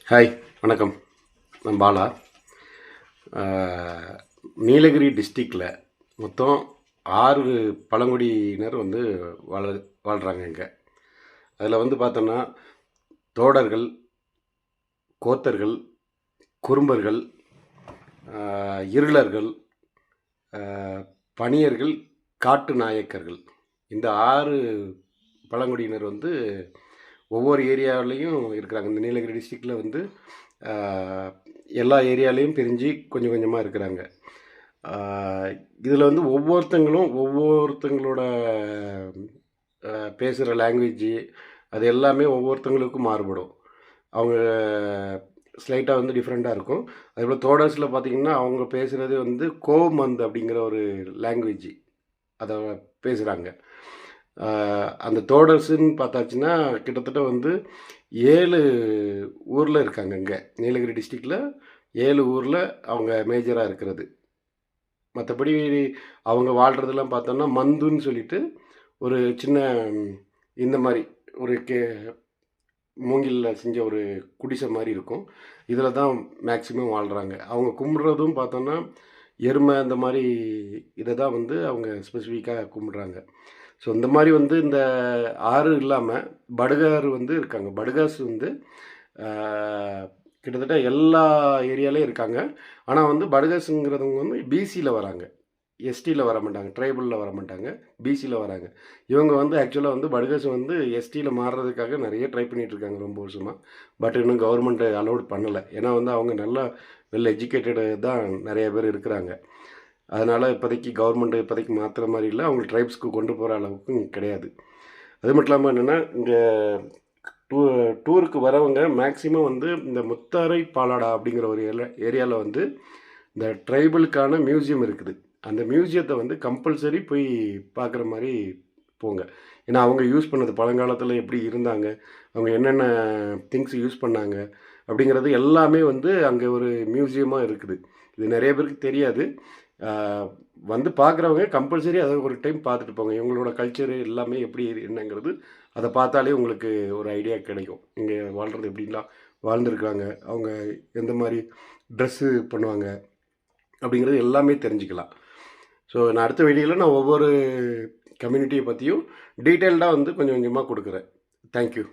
Hi, வணக்கம். நான் பாலா. அ நீலகிரி டிஸ்ட்ரிக்ட்ல மொத்தம் 6 பழங்குடியினர் வந்து வாழ வாழ்றாங்க இங்க. அதில வந்து பார்த்தோம்னா, தோடர்கள், கோத்தர்கள், குறும்பர்கள், இருளர்கள், அ பணியர்கள், காட்டு நாயக்கர்கள். இந்த 6 பழங்குடியினர் வந்து ஒவ்வொரு ஏரியாவிலயும் இருக்கிறாங்க. இந்த நீலகிரி டிஸ்ட்ரிக்ட்ல வந்து அ எல்லா ஏரியாலயும் பிரிஞ்சு கொஞ்சம் கொஞ்சமா இருக்கிறாங்க. அ இதில வந்து ஒவ்வொருத்தங்களோட பேசுகிற லாங்குவேஜ் அது எல்லாமே ஒவ்வொருத்தங்களுக்கும் மாறுபடும். அவங்க ஸ்லைட்டா வந்து டிஃப்ரெண்ட்டா இருக்கும். அதேபோல தோடர்ஸ்ல பார்த்தீங்கன்னா, அவங்க பேசுறது வந்து கோமந்த் அப்படிங்கிற ஒரு லாங்குவேஜ். அத பேசுறாங்க. அ அந்த தோடர்ஸ்ன்னு பார்த்தாச்சுன்னா, கிட்டத்தட்ட வந்து 7 ஊர்ல இருக்காங்க இங்க. நீலகிரி டிஸ்ட்ரிக்ட்ல 7 ஊர்ல அவங்க மேஜரா இருக்கிறது. மத்தபடி அவங்க வாழ்றதெல்லாம் பார்த்தோம்னா, மந்துன்னு சொல்லிட்டு ஒரு சின்ன இந்த மாரி ஒரு மூங்கில்ல செஞ்ச ஒரு குடிசை மாரி இருக்கும். இதில தான் மேக்ஸிமம் வாழ்றாங்க. அவங்க கும்பிடுறதும் பார்த்தோம்னா, எருமை இந்த மாரி இத தான் வந்து அவங்க ஸ்பெசிஃபிக்கா கும்பிடுறாங்க. ஸோ இந்த மாரி வந்து இந்த 6 இல்லாம படுகார் வந்து இருக்காங்க. படுகாஸ் வந்து ஆ கிட்டத்தட்ட எல்லா ஏரியாலயும் இருக்காங்க. ஆனா வந்து படுகாஸ்ங்கிறவங்க வந்து பிசில வராங்க. எஸ்டில வரமாட்டாங்க. ட்ரைபல்ல வரமாட்டாங்க. பிசில வராங்க. இவங்க வந்து ஆக்சுவலா வந்து படுகர்ஸ் வந்து எஸ்டில மாறுறதுக்காக நெறைய ட்ரை பண்ணிட்டு இருக்காங்க ரொம்ப வருஷமா. பட் இன்னும் கவர்மெண்ட் அலோட் பண்ணல. ஏன்னா வந்து அவங்க நல்லா வெல் எஜுகேட்டட் தான் நெறைய பேர் இருக்கிறாங்க. அதனால இப்போதைக்கு மாத்துற மாரி இல்ல. அவங்க ட்ரைப்ஸ்க்கு கொண்டு போற அளவுக்கு கிடையாது. அது மட்டும் இல்லாம என்னன்னா, இங்க டூ டூருக்கு வரவங்க மேக்ஸிமம் வந்து இந்த முத்தாரை பாலாடா அப்படிங்கிற ஒரு ஏரியால வந்து இந்த ட்ரைபலுக்கான மியூசியம் இருக்குது. அந்த மியூசியத்த வந்து கம்பல்சரி போய் பார்க்குற மாரி போங்க. ஏன்னா, அவங்க யூஸ் பண்ணது பழங்காலத்தில எப்படி இருந்தாங்க, அவங்க என்னென்ன திங்ஸ் யூஸ் பண்ணாங்க, அப்படிங்கிறது எல்லாமே வந்து அங்க ஒரு மியூசியமா இருக்குது. இது நெறைய பேருக்கு தெரியாது. ஆ வந்து பார்க்குறவங்க கம்பல்சரி அத ஒரு டைம் பார்த்துட்டு போங்க. இவங்களோட கல்ச்சர் எல்லாமே எப்படி என்னங்கிறது, அத பார்த்தாலே உங்களுக்கு ஒரு ஐடியா கிடைக்கும். இங்க வாழ்றது எப்படிலாம் வாழ்ந்திருக்காங்க, அவங்க எந்த மாரி ட்ரெஸ்ஸு பண்ணுவாங்க. அப்படிங்கிறது எல்லாமே தெரிஞ்சுக்கலாம். ஸோ நான் அடுத்த வீடியோல நான் ஒவ்வொரு கம்யூனிட்டிய பத்தியும் டீட்டெயில்டா வந்து கொஞ்சம் கொஞ்சமா குடுக்குறேன். Thank you.